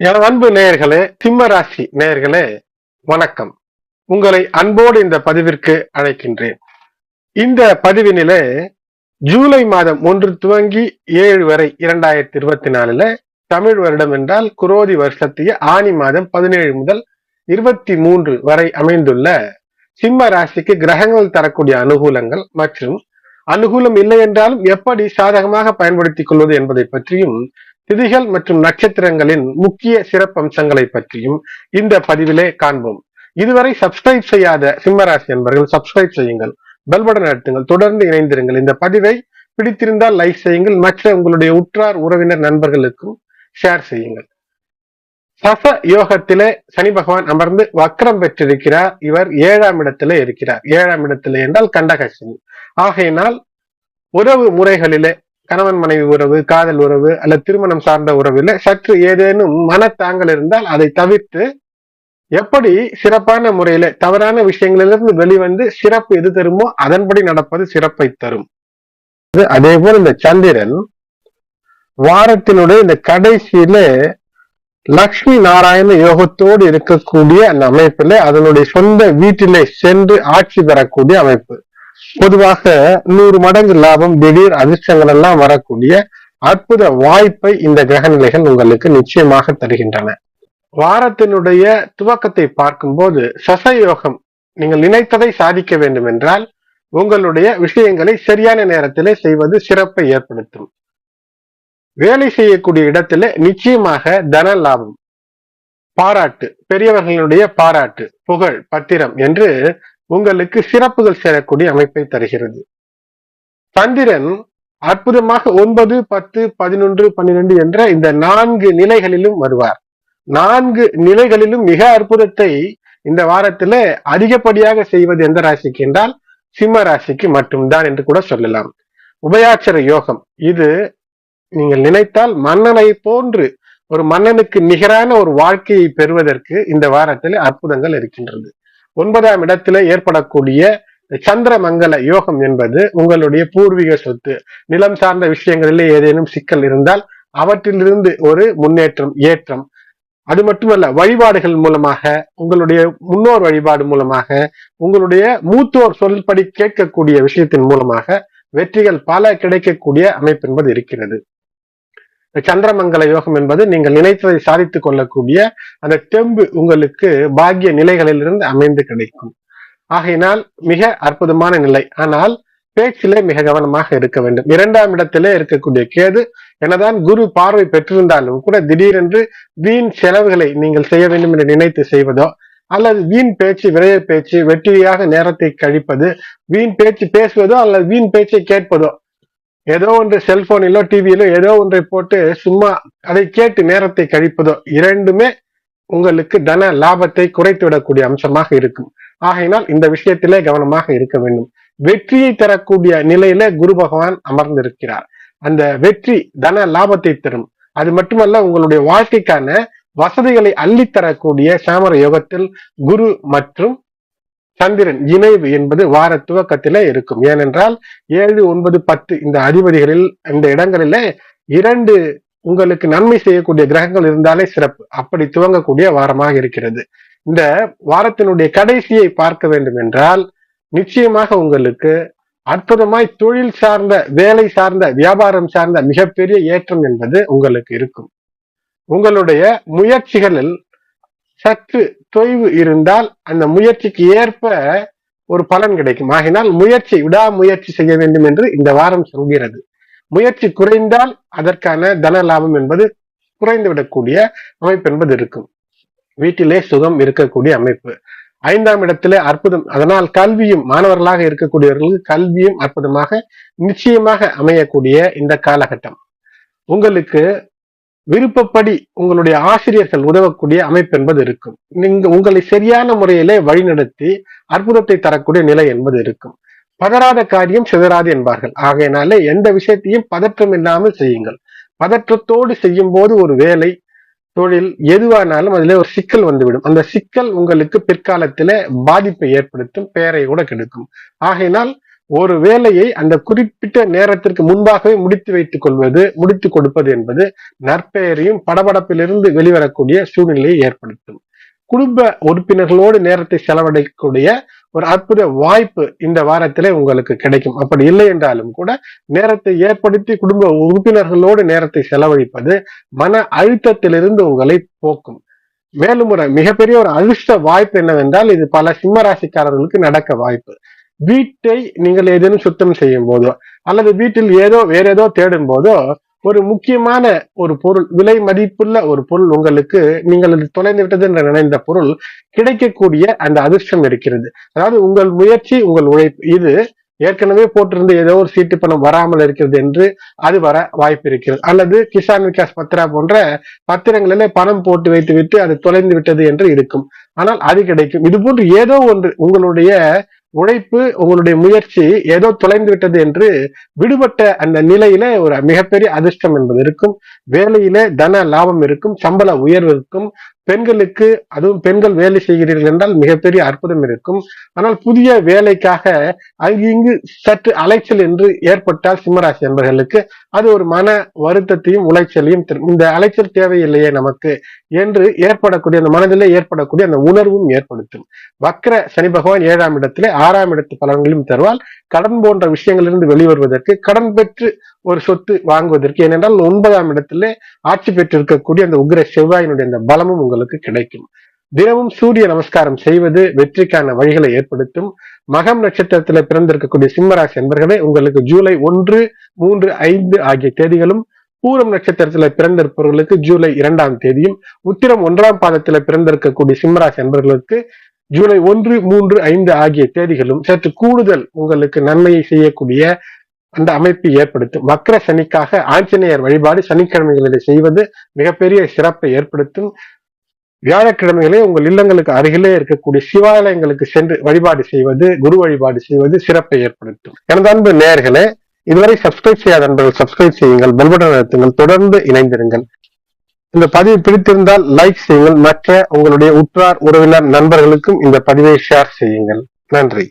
என் அன்பு நேயர்களே, சிம்ம ராசி நேயர்களே, வணக்கம். உங்களை அன்போடு இந்த பதிவிற்கு அழைக்கின்றேன். இந்த பதிவினிலே ஜூலை மாதம் 1 துவங்கி 7 வரை 2024 தமிழ் வருடம் என்றால் குரோதி வருஷத்திய ஆனி மாதம் 17 முதல் 23 வரை அமைந்துள்ள சிம்ம ராசிக்கு கிரகங்கள் தரக்கூடிய அனுகூலங்கள் மற்றும் அனுகூலம் இல்லை என்றாலும் எப்படி சாதகமாக பயன்படுத்திக் கொள்வது என்பதை பற்றியும், திதிகள் மற்றும் நட்சத்திரங்களின் முக்கிய சிறப்பம்சங்களை பற்றியும் இந்த பதிவிலே காண்போம். இதுவரை சப்ஸ்கிரைப் செய்யாத சிம்மராசி என்பவர்கள் சப்ஸ்கிரைப் செய்யுங்கள், பெல் பட்டன் அழுத்துங்கள், தொடர்ந்து இணைந்திருங்கள். இந்த பதிவை பிடித்திருந்தால் லைக் செய்யுங்கள், மற்ற உங்களுடைய உற்றார் உறவினர் நண்பர்களுக்கும் ஷேர் செய்யுங்கள். சச யோகத்திலே சனி பகவான் அமர்ந்து வக்ரம் பெற்றிருக்கிறார். இவர் 7ஆம் இடத்திலே இருக்கிறார். 7ஆம் இடத்திலே என்றால் கண்டகசனி. ஆகையினால் உறவு முறைகளிலே கணவன் மனைவி உறவு, காதல் உறவு அல்லது திருமணம் சார்ந்த உறவில் சற்று ஏதேனும் மனத்தாங்கல் இருந்தால் அதை தவிர்த்து எப்படி சிறப்பான முறையில தவறான விஷயங்களிலிருந்து வெளிவந்து சிறப்பு எது தருமோ அதன்படி நடப்பது சிறப்பை தரும். அதே போல் இந்த சந்திரன் வாரத்தினுடைய இந்த கடைசியில லக்ஷ்மி நாராயண யோகத்தோடு இருக்கக்கூடிய அந்த அமைப்பில அதனுடைய சொந்த வீட்டிலே சென்று ஆட்சி பெறக்கூடிய அமைப்பு. பொதுவாக 100 மடங்கு லாபம், திடீர் அதிர்ஷ்டங்கள் எல்லாம் வரக்கூடிய அற்புத வாய்ப்பை இந்த கிரக நிலைகள் உங்களுக்கு நிச்சயமாக தருகின்றன. வாரத்தினுடைய துவக்கத்தை பார்க்கும்போது சசயோகம், நீங்கள் நினைத்ததை சாதிக்க வேண்டும் என்றால் உங்களுடைய விஷயங்களை சரியான நேரத்திலே செய்வது சிறப்பை ஏற்படுத்தும். வேலை செய்யக்கூடிய இடத்துல நிச்சயமாக தன லாபம், பாராட்டு, பெரியவர்களுடைய பாராட்டு, புகழ், பத்திரம் என்று உங்களுக்கு சிறப்புகள் சேரக்கூடிய அமைப்பை தருகிறது. சந்திரன் அற்புதமாக 9, 10, 11, 12 என்ற இந்த 4 நிலைகளிலும் வருவார். 4 நிலைகளிலும் மிக அற்புதத்தை இந்த வாரத்துல அதிகப்படியாக செய்வது எந்த ராசிக்கு என்றால் சிம்ம ராசிக்கு மட்டும்தான் என்று கூட சொல்லலாம். உபயாட்சர யோகம், இது நீங்கள் நினைத்தால் மன்னனை போன்று ஒரு மன்னனுக்கு நிகரான ஒரு வாழ்க்கையை பெறுவதற்கு இந்த வாரத்தில் அற்புதங்கள் இருக்கின்றது. 9ஆம் இடத்துல ஏற்படக்கூடிய சந்திரமங்கல யோகம் என்பது உங்களுடைய பூர்வீக சொத்து, நிலம் சார்ந்த விஷயங்களிலே ஏதேனும் சிக்கல் இருந்தால் அவற்றிலிருந்து ஒரு முன்னேற்றம், ஏற்றம். அது மட்டுமல்ல, வழிபாடுகள் மூலமாக, உங்களுடைய முன்னோர் வழிபாடு மூலமாக, உங்களுடைய மூத்தோர் சொல்படி கேட்கக்கூடிய விஷயத்தின் மூலமாக வெற்றிகள் பல கிடைக்கக்கூடிய அமைப்பு என்பது இருக்கிறது. சந்திரமங்கல யோகம் என்பது நீங்கள் நினைத்ததை சாதித்துக் கொள்ளக்கூடிய அந்த தெம்பு உங்களுக்கு பாக்கிய நிலைகளிலிருந்து அமைந்து கிடைக்கும். ஆகையினால் மிக அற்புதமான நிலை. ஆனால் பேச்சிலே மிக கவனமாக இருக்க வேண்டும். 2ஆம் இடத்திலே இருக்கக்கூடிய கேது என்னதான் குரு பார்வை பெற்றிருந்தாலும் கூட திடீரென்று வீண் செலவுகளை நீங்கள் செய்ய வேண்டும் என்று நினைத்து செய்வதோ அல்லது வீண் பேச்சு, விரைய பேச்சு, வெற்றியாக நேரத்தை கழிப்பது, வீண் பேச்சு பேசுவதோ அல்லது வீண் பேச்சை கேட்பதோ, ஏதோ ஒன்று செல்போனிலோ டிவியிலோ ஏதோ ஒன்றை போட்டு சும்மா அதை கேட்டு நேரத்தை கழிப்பதோ, இரண்டுமே உங்களுக்கு தன லாபத்தை குறைத்து விடக்கூடிய அம்சமாக இருக்கும். ஆகையினால் இந்த விஷயத்திலே கவனமாக இருக்க வேண்டும். வெற்றியை தரக்கூடிய நிலையில குரு பகவான் அமர்ந்திருக்கிறார். அந்த வெற்றி தன லாபத்தை தரும். அது மட்டுமல்ல, உங்களுடைய வாழ்க்கைக்கான வசதிகளை அள்ளித்தரக்கூடிய சாமர யோகத்தில் குரு மற்றும் சந்திரன் இணைவு என்பது வார துவக்கத்திலே இருக்கும். ஏனென்றால் 7, 9, 10 இந்த அதிபதிகளில், இந்த இடங்களிலே 2 உங்களுக்கு நன்மை செய்யக்கூடிய கிரகங்கள் இருந்தாலே சிறப்பு. அப்படி துவங்கக்கூடிய வாரமாக இருக்கிறது. இந்த வாரத்தினுடைய கடைசியை பார்க்க வேண்டும் என்றால் நிச்சயமாக உங்களுக்கு அற்புதமாய் தொழில் சார்ந்த, வேலை சார்ந்த, வியாபாரம் சார்ந்த மிகப்பெரிய ஏற்றம் என்பது உங்களுக்கு இருக்கும். உங்களுடைய முயற்சிகளில் சற்று தொய்வு இருந்தால் அந்த முயற்சிக்கு ஏற்ப ஒரு பலன் கிடைக்கும். ஆகினால் முயற்சி, விடாமுயற்சி செய்ய வேண்டும் என்று இந்த வாரம் சொல்கிறது. முயற்சி குறைந்தால் அதற்கான தன லாபம் என்பது குறைந்துவிடக்கூடிய அமைப்பு என்பது இருக்கும். வீட்டிலே சுகம் இருக்கக்கூடிய அமைப்பு. 5ஆம் இடத்திலே அற்புதம். அதனால் கல்வியும், மாணவர்களாக இருக்கக்கூடியவர்களுக்கு கல்வியும் அற்புதமாக நிச்சயமாக அமையக்கூடிய இந்த காலகட்டம். உங்களுக்கு விருப்பப்படி உங்களுடைய ஆசிரியர்கள் உதவக்கூடிய அமைப்பு என்பது இருக்கும். நீங்க உங்களை சரியான முறையிலே வழிநடத்தி அற்புதத்தை தரக்கூடிய நிலை என்பது இருக்கும். பதறாத காரியம் சிதறாது என்பார்கள். ஆகையினாலே எந்த விஷயத்தையும் பதற்றம் இல்லாமல் செய்யுங்கள். பதற்றத்தோடு செய்யும் போது ஒரு வேலை, தொழில் எதுவானாலும் அதிலே ஒரு சிக்கல் வந்துவிடும். அந்த சிக்கல் உங்களுக்கு பிற்காலத்திலே பாதிப்பை ஏற்படுத்தும், பெயரை கூட கெடுக்கும். ஆகையினால் ஒரு வேலையை அந்த குறிப்பிட்ட நேரத்திற்கு முன்பாகவே முடித்து கொடுப்பது என்பது நற்பெயரையும் படபடப்பிலிருந்து வெளிவரக்கூடிய சூழ்நிலையை ஏற்படுத்தும். குடும்ப உறுப்பினர்களோடு நேரத்தை செலவழிக்கக்கூடிய ஒரு அற்புத வாய்ப்பு இந்த வாரத்திலே உங்களுக்கு கிடைக்கும். அப்படி இல்லை என்றாலும் கூட நேரத்தை ஏற்படுத்தி குடும்ப உறுப்பினர்களோடு நேரத்தை செலவழிப்பது மன அழுத்தத்திலிருந்து உங்களை போக்கும். மேலும் ஒரு மிகப்பெரிய ஒரு அதிர்ஷ்ட வாய்ப்பு என்னவென்றால், இது பல சிம்ம ராசிக்காரர்களுக்கு நடக்க வாய்ப்பு. வீட்டை நீங்கள் ஏதேனும் சுத்தம் செய்யும் போதோ அல்லது வீட்டில் வேற ஏதோ தேடும் போதோ ஒரு முக்கியமான ஒரு பொருள், விலை மதிப்புள்ள ஒரு பொருள் உங்களுக்கு நீங்கள் தொலைந்து விட்டது என்று நினைந்த பொருள் கிடைக்கக்கூடிய அந்த அதிர்ஷ்டம் இருக்கிறது. அதாவது உங்கள் முயற்சி, உங்கள் உழைப்பு, இது ஏற்கனவே போட்டிருந்த ஏதோ ஒரு சீட்டு பணம் வராமல் இருக்கிறது என்று அது வர வாய்ப்பு இருக்கிறது. அல்லது கிசான் விகாஸ் பத்ரா போன்ற பத்திரங்களிலே பணம் போட்டு வைத்து விட்டு அது தொலைந்து விட்டது என்று இருக்கும். ஆனால் அது கிடைக்கும். இது போன்று ஏதோ ஒன்று உங்களுடைய உழைப்பு, உங்களுடைய முயற்சி ஏதோ தொலைந்து விட்டது என்று விடுபட்ட அந்த நிலையில ஒரு மிகப்பெரிய அதிர்ஷ்டம் என்பது இருக்கும். வேலையில தன லாபம் இருக்கும், சம்பள உயர்வு இருக்கும். பெண்களுக்கு, அதுவும் பெண்கள் வேலை செய்கிறீர்கள் என்றால் மிகப்பெரிய அற்புதம் இருக்கும். ஆனால் புதிய வேலைக்காக அங்கு இங்கு சற்று அலைச்சல் என்று ஏற்பட்டால் சிம்மராசி என்பவர்களுக்கு அது ஒரு மன வருத்தத்தையும் உளைச்சலையும் தரும். இந்த அலைச்சல் தேவையில்லையே நமக்கு என்று ஏற்படக்கூடிய அந்த மனதிலே ஏற்படக்கூடிய அந்த உணர்வும் ஏற்படுத்தும். வக்ர சனி பகவான் 7ஆம் இடத்திலே 6ஆம் இடத்து பலன்களையும் தருவால் கடன் போன்ற விஷயங்களிலிருந்து வெளிவருவதற்கு, கடன் பெற்று ஒரு சொத்து வாங்குவதற்கு, ஏனென்றால் 9ஆம் இடத்திலே ஆட்சி பெற்றிருக்கக்கூடிய அந்த உக்ர செவ்வாயினுடைய அந்த பலமும் உங்களுக்கு கிடைக்கும். தினமும் சூரிய நமஸ்காரம் செய்வது வெற்றிக்கான வழிகளை ஏற்படுத்தும். மகம் நட்சத்திரத்திலே பிறந்திருக்கக்கூடிய சிம்மராசி என்பர்களே, உங்களுக்கு ஜூலை 1, 3, 5 ஆகிய தேதிகளும், பூரம் நட்சத்திரத்தில பிறந்திருப்பவர்களுக்கு ஜூலை 2ஆம் தேதியும், உத்திரம் 1ஆம் பாதத்தில பிறந்திருக்கக்கூடிய சிம்மராசி என்பர்களுக்கு ஜூலை 1, 3, 5 ஆகிய தேதிகளும் சற்று கூடுதல் உங்களுக்கு நன்மையை செய்யக்கூடிய அந்த அமைப்பை ஏற்படுத்தும். வக்ர சனிக்காக ஆஞ்சநேயர் வழிபாடு சனிக்கிழமைகளில் செய்வது மிகப்பெரிய சிறப்பை ஏற்படுத்தும். வியாழக்கிழமைகளே உங்கள் இல்லங்களுக்கு அருகிலே இருக்கக்கூடிய சிவாலயங்களுக்கு சென்று வழிபாடு செய்வது, குரு வழிபாடு செய்வது சிறப்பை ஏற்படுத்தும். எனது அன்பு நேயர்களே, இதுவரை சப்ஸ்கிரைப் செய்யாத நண்பர்கள் சப்ஸ்கிரைப் செய்யுங்கள், பெல் பட்டன் அழுத்துங்கள், தொடர்ந்து இணைந்திருங்கள். இந்த பதிவு பிடித்திருந்தால் லைக் செய்யுங்கள். மற்ற உங்களுடைய உற்றார், உறவினர், நண்பர்களுக்கும் இந்த பதிவை ஷேர் செய்யுங்கள். நன்றி.